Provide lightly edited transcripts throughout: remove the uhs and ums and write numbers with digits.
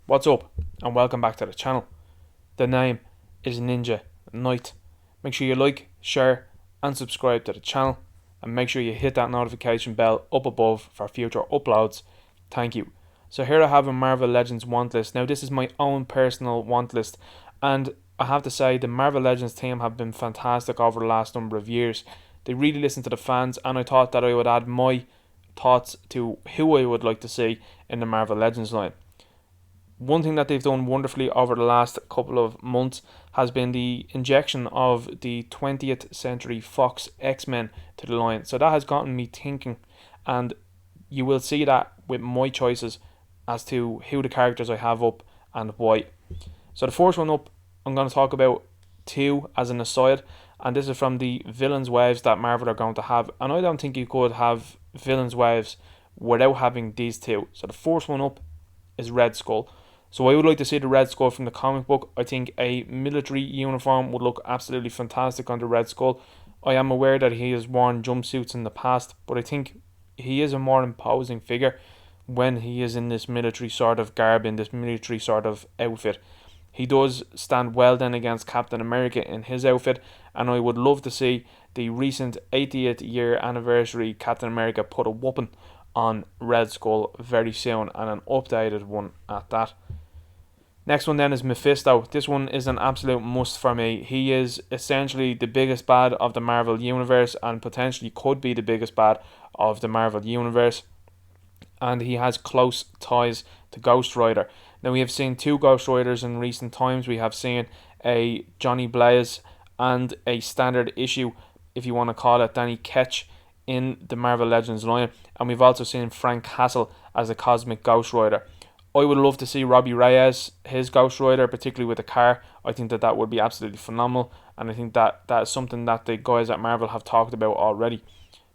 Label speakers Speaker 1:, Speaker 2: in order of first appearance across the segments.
Speaker 1: What's up, and welcome back to the channel. The name is Ninja Knight. Make sure you like, share and subscribe to the channel, and make sure you hit that notification bell up above for future uploads. Thank you. So here I have a Marvel Legends want list. Now this is my own personal want list, and I have to say the Marvel Legends team have been fantastic over the last number of years. They really listen to the fans, and I thought that I would add my thoughts to who I would like to see in the Marvel Legends line. One thing that they've done wonderfully over the last couple of months has been the injection of the 20th Century Fox X-Men to the line. So that has gotten me thinking, and you will see that with my choices as to who the characters I have up and why. So the first one up, I'm going to talk about two as an aside, and this is from the villains waves that Marvel are going to have. And I don't think you could have villains waves without having these two. So the first one up is Red Skull. So I would like to see the Red Skull from the comic book. I think a military uniform would look absolutely fantastic on the Red Skull. I am aware that he has worn jumpsuits in the past, but I think he is a more imposing figure when he is in this military sort of garb, in this military sort of outfit. He does stand well then against Captain America in his outfit, and I would love to see the recent 80th year anniversary Captain America put a whooping on Red Skull very soon, and an updated one at that. Next one then is Mephisto. This one is an absolute must for me. He is essentially the biggest bad of the Marvel Universe, and potentially could be the biggest bad of the Marvel Universe. And he has close ties to Ghost Rider. Now we have seen two Ghost Riders in recent times. We have seen a Johnny Blaze and a standard issue, if you want to call it, Danny Ketch in the Marvel Legends line. And we've also seen Frank Castle as a Cosmic Ghost Rider. I would love to see Robbie Reyes, his Ghost Rider, particularly with a car. I think that would be absolutely phenomenal, and I think that is something that the guys at Marvel have talked about already.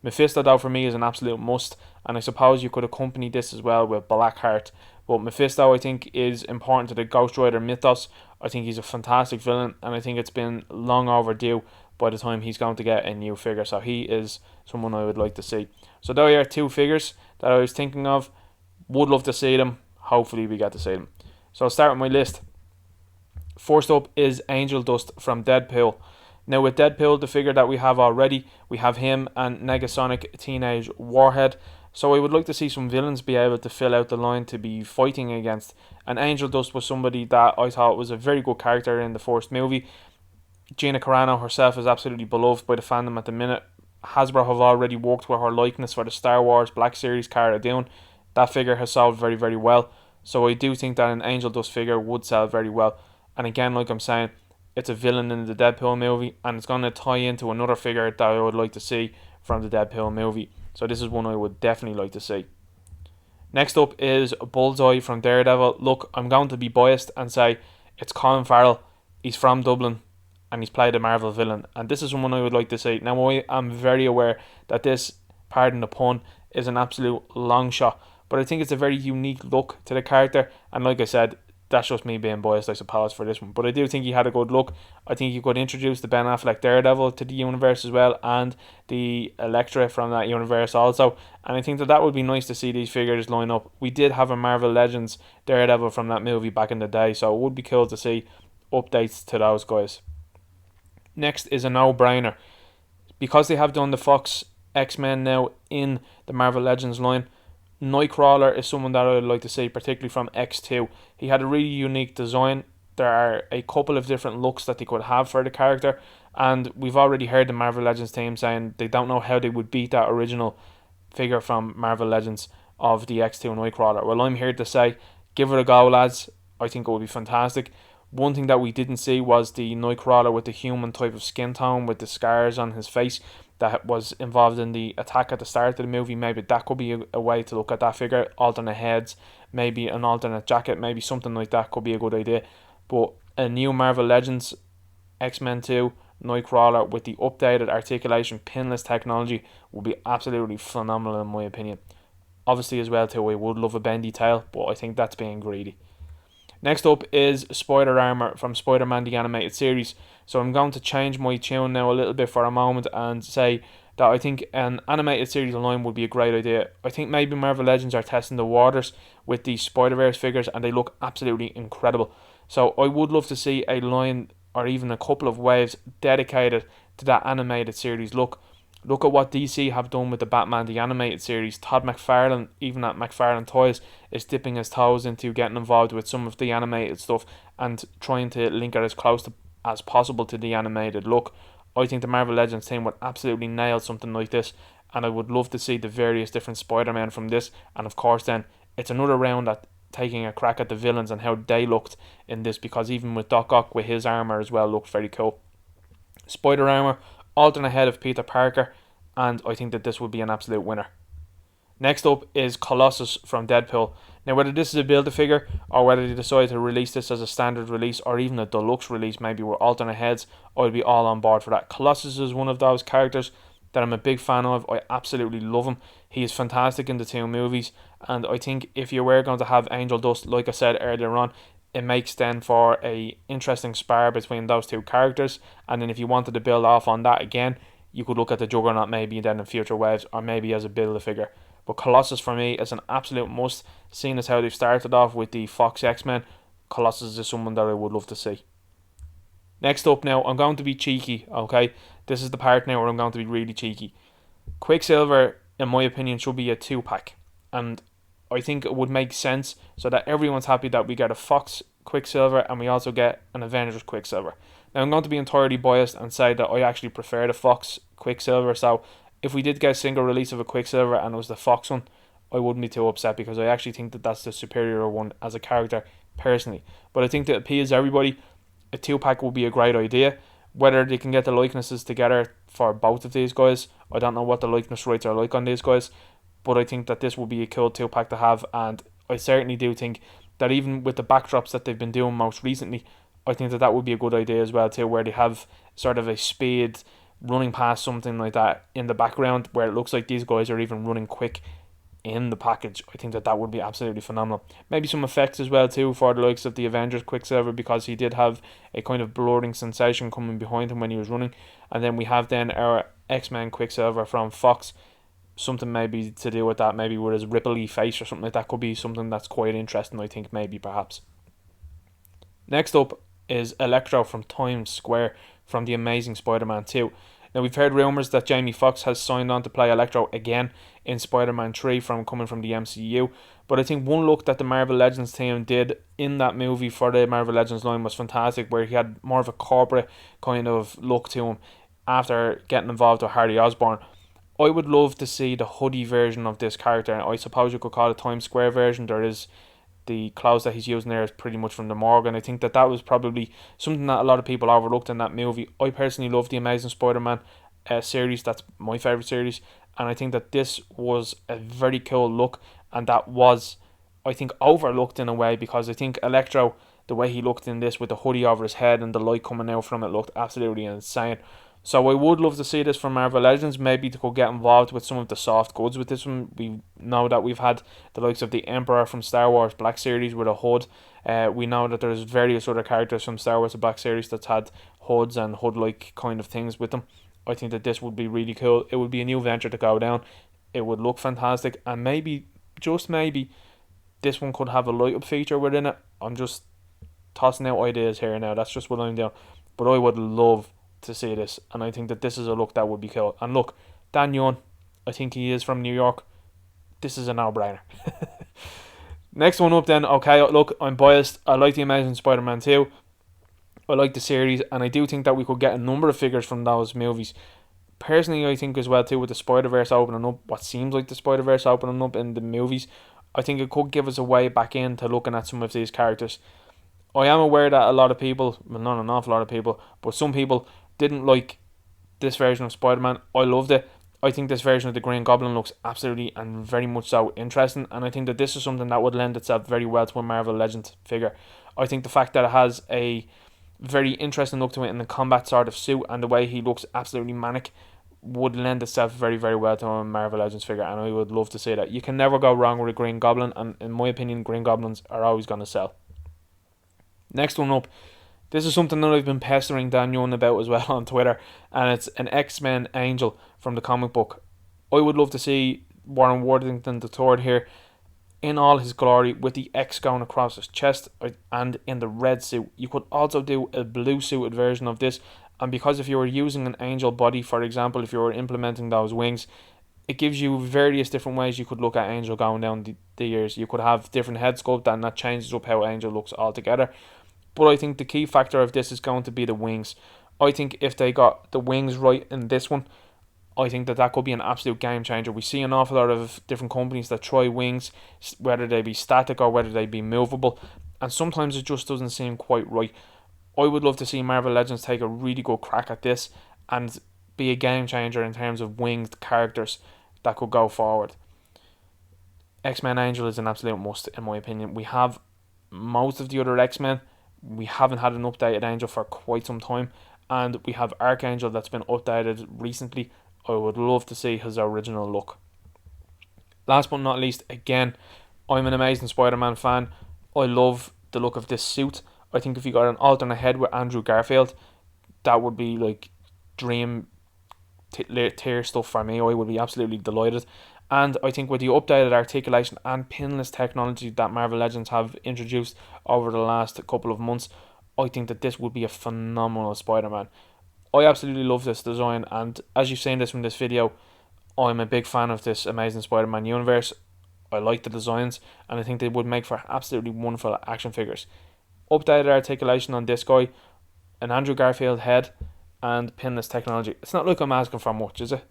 Speaker 1: Mephisto, though, for me is an absolute must, and I suppose you could accompany this as well with Blackheart. But Mephisto, I think, is important to the Ghost Rider mythos. I think he's a fantastic villain, and I think it's been long overdue by the time he's going to get a new figure. So he is someone I would like to see. So there are two figures that I was thinking of. Would love to see them. Hopefully we get to see them. So I'll start with my list. First up is Angel Dust from Deadpool. Now with Deadpool, the figure that we have already, we have him and Negasonic Teenage Warhead. So I would like to see some villains be able to fill out the line to be fighting against. And Angel Dust was somebody that I thought was a very good character in the first movie. Gina Carano herself is absolutely beloved by the fandom at the minute. Hasbro have already worked with her likeness for the Star Wars Black Series Cara Dune. That figure has sold very, very well. So I do think that an Angel Dust figure would sell very well. And again, like I'm saying, it's a villain in the Deadpool movie, and it's going to tie into another figure that I would like to see from the Deadpool movie. So this is one I would definitely like to see. Next up is Bullseye from Daredevil. Look, I'm going to be biased and say it's Colin Farrell. He's from Dublin, and he's played a Marvel villain. And this is someone I would like to see. Now, I am very aware that this, pardon the pun, is an absolute long shot. But I think it's a very unique look to the character, and like I said, that's just me being biased, I suppose, for this one. But I do think he had a good look. I think you could introduce the Ben Affleck Daredevil to the universe as well, and the Electro from that universe also. And I think that would be nice to see these figures line up. We did have a Marvel Legends Daredevil from that movie back in the day, so it would be cool to see updates to those guys. Next is a no-brainer. Because they have done the Fox X-Men now in the Marvel Legends line, Nightcrawler is someone that I would like to see, particularly from X2. He had a really unique design. There are a couple of different looks that they could have for the character, and we've already heard the Marvel Legends team saying they don't know how they would beat that original figure from Marvel Legends of the X2 Nightcrawler. Well, I'm here to say, give it a go, lads. I think it would be fantastic. One thing that we didn't see was the Nightcrawler with the human type of skin tone, with the scars on his face, that was involved in the attack at the start of the movie. Maybe that could be a way to look at that figure. Alternate heads, maybe an alternate jacket, maybe something like that could be a good idea. But a new Marvel Legends X-Men 2 Nightcrawler with the updated articulation pinless technology would be absolutely phenomenal in my opinion. Obviously as well too, I would love a bendy tail, but I think that's being greedy. Next up is Spider-Armour from Spider-Man the Animated Series. So I'm going to change my tune now a little bit for a moment and say that I think an animated series line would be a great idea. I think maybe Marvel Legends are testing the waters with these Spider-Verse figures, and they look absolutely incredible. So I would love to see a line or even a couple of waves dedicated to that animated series. Look at what DC have done with the Batman the animated series. Todd McFarlane, even at McFarlane Toys, is dipping his toes into getting involved with some of the animated stuff and trying to link it as close as possible to the animated look. I think the Marvel Legends team would absolutely nail something like this, and I would love to see the various different Spider-Men from this. And of course then, it's another round at taking a crack at the villains and how they looked in this, because even with Doc Ock with his armour as well looked very cool. Spider-Armour, alternate head of Peter Parker, and I think that this would be an absolute winner. Next up is Colossus from Deadpool. Now, whether this is a build-a-figure or whether they decide to release this as a standard release or even a deluxe release, maybe with alternate heads, I'd be all on board for that. Colossus is one of those characters that I'm a big fan of. I absolutely love him. He is fantastic in the two movies, and I think if you were going to have Angel Dust, like I said earlier on, it makes then for a interesting spar between those two characters. And then if you wanted to build off on that again, you could look at the Juggernaut maybe then in future waves, or maybe as a build-a-figure. But Colossus for me is an absolute must, seeing as how they've started off with the Fox X-Men. Colossus is someone that I would love to see. Next up now, I'm going to be cheeky, okay? This is the part now where I'm going to be really cheeky. Quicksilver, in my opinion, should be a 2-pack. And I think it would make sense so that everyone's happy that we get a Fox Quicksilver and we also get an Avengers Quicksilver. Now, I'm going to be entirely biased and say that I actually prefer the Fox Quicksilver, so if we did get a single release of a Quicksilver and it was the Fox one, I wouldn't be too upset, because I actually think that that's the superior one as a character personally. But I think to appease everybody, a 2-pack would be a great idea. Whether they can get the likenesses together for both of these guys, I don't know what the likeness rates are like on these guys, but I think that this would be a cool 2-pack to have. And I certainly do think that even with the backdrops that they've been doing most recently, I think that that would be a good idea as well too, where they have sort of a speed running past something like that in the background, where it looks like these guys are even running quick in the package. I think that that would be absolutely phenomenal. Maybe some effects as well too for the likes of the Avengers Quicksilver, because he did have a kind of blurring sensation coming behind him when he was running. And then we have then our X-Men Quicksilver from Fox. Something maybe to do with that, maybe with his ripply face or something like that, could be something that's quite interesting, I think, maybe perhaps. Next up is Electro from Times Square from The Amazing Spider-Man 2. Now, we've heard rumours that Jamie Foxx has signed on to play Electro again in Spider-Man 3 coming from the MCU. But I think one look that the Marvel Legends team did in that movie for the Marvel Legends line was fantastic, where he had more of a corporate kind of look to him after getting involved with Harry Osborn. I would love to see the hoodie version of this character. I suppose you could call it Times Square version. There is the clothes that he's using there is pretty much from the morgue, and I think that that was probably something that a lot of people overlooked in that movie. I personally love the Amazing Spider-Man series. That's my favourite series, and I think that this was a very cool look, and that was, I think, overlooked in a way, because I think Electro, the way he looked in this with the hoodie over his head and the light coming out from it, looked absolutely insane. So I would love to see this from Marvel Legends. Maybe they could get involved with some of the soft goods with this one. We know that we've had the likes of the Emperor from Star Wars Black Series with a hood. We know that there's various other characters from Star Wars Black Series that's had hoods and hood-like kind of things with them. I think that this would be really cool. It would be a new venture to go down. It would look fantastic. And maybe, just maybe, this one could have a light-up feature within it. I'm just tossing out ideas here now. That's just what I'm doing. But I would love to see this, and I think that this is a look that would be cool. And look, Dan Young, I think he is from New York. This is a no-brainer. Next one up then. Okay, look, I'm biased. I like the Amazing Spider-Man 2. I like the series, and I do think that we could get a number of figures from those movies. Personally, I think as well too, with the Spider-Verse opening up, what seems like the Spider-Verse opening up in the movies, I think it could give us a way back into looking at some of these characters. I am aware that a lot of people, well, not an awful lot of people, but some people didn't like this version of Spider-Man. I loved it. I think this version of the Green Goblin looks absolutely and very much so interesting, and I think that this is something that would lend itself very well to a Marvel Legends figure. I think the fact that it has a very interesting look to it in the combat sort of suit, and the way he looks absolutely manic, would lend itself very, very well to a Marvel Legends figure, and I would love to see that. You can never go wrong with a Green Goblin, and in my opinion, Green Goblins are always going to sell. Next one up, This is something that I've been pestering Dan Young about as well on Twitter, and it's an X-Men Angel from the comic book. I would love to see Warren Worthington III here in all his glory with the X going across his chest and in the red suit. You could also do a blue suited version of this, and because if you were using an angel body, for example, if you were implementing those wings, it gives you various different ways you could look at Angel going down the years. You could have different head sculpt, and that changes up how Angel looks altogether. But I think the key factor of this is going to be the wings. I think if they got the wings right in this one, I think that could be an absolute game changer. We see an awful lot of different companies that try wings, whether they be static or whether they be movable, and sometimes it just doesn't seem quite right. I would love to see Marvel Legends take a really good crack at this and be a game changer in terms of winged characters that could go forward. X-Men Angel is an absolute must in my opinion. We have most of the other X-Men. We haven't had an updated Angel for quite some time, and we have Archangel that's been updated recently. I would love to see his original look. Last but not least, again, I'm an Amazing Spider-Man fan. I love the look of this suit. I think if you got an alternate head with Andrew Garfield, that would be like dream tier stuff for me. I would be absolutely delighted. And I think with the updated articulation and pinless technology that Marvel Legends have introduced over the last couple of months, I think that this would be a phenomenal Spider-Man. I absolutely love this design, and as you've seen this from this video, I'm a big fan of this Amazing Spider-Man universe. I like the designs, and I think they would make for absolutely wonderful action figures. Updated articulation on this guy, an Andrew Garfield head, and pinless technology. It's not like I'm asking for much, is it?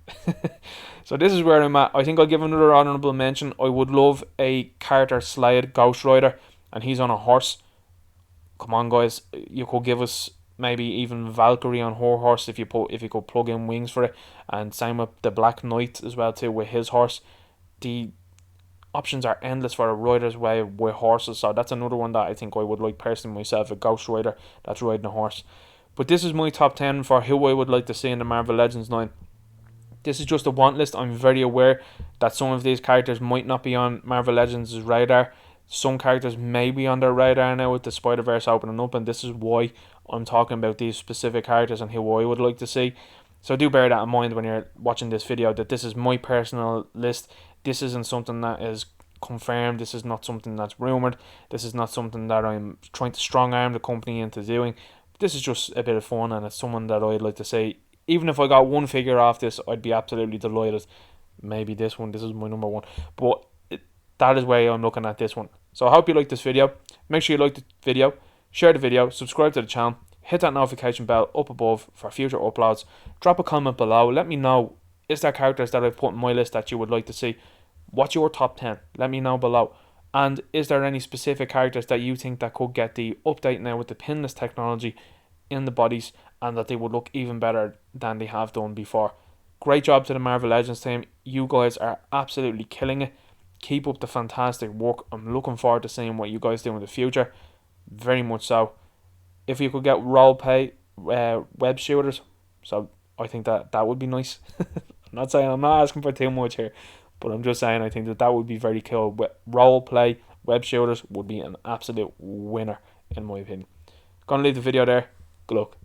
Speaker 1: So this is where I'm at. I think I'll give another honourable mention. I would love a Carter Slade Ghost Rider, and he's on a horse. Come on, guys, you could give us maybe even Valkyrie on her horse if you could plug in wings for it, and same with the Black Knight as well too with his horse. The options are endless for a rider's way with horses, so that's another one that I think I would like personally myself, a Ghost Rider that's riding a horse. But this is my top 10 for who I would like to see in the Marvel Legends line. This is just a want list. I'm very aware that some of these characters might not be on Marvel Legends' radar. Some characters may be on their radar now with the Spider-Verse opening up, and this is why I'm talking about these specific characters and who I would like to see. So do bear that in mind when you're watching this video, that this is my personal list. This isn't something that is confirmed. This is not something that's rumoured. This is not something that I'm trying to strong arm the company into doing. This is just a bit of fun, and it's someone that I'd like to say, even if I got one figure off this, I'd be absolutely delighted. Maybe this one, this is my number one, but that is where I'm looking at this one. So I hope you liked this video. Make sure you like the video, share the video, subscribe to the channel, hit that notification bell up above for future uploads. Drop a comment below, let me know, is there characters that I've put in my list that you would like to see? What's your top 10? Let me know below. And is there any specific characters that you think that could get the update now with the pinless technology in the bodies, and that they would look even better than they have done before? Great job to the Marvel Legends team. You guys are absolutely killing it. Keep up the fantastic work. I'm looking forward to seeing what you guys do in the future. Very much so. If you could get role play web shooters, so I think that would be nice. I'm not asking for too much here, but I'm just saying I think that would be very cool. Role play web shooters would be an absolute winner in my opinion. Gonna leave the video there. Good luck.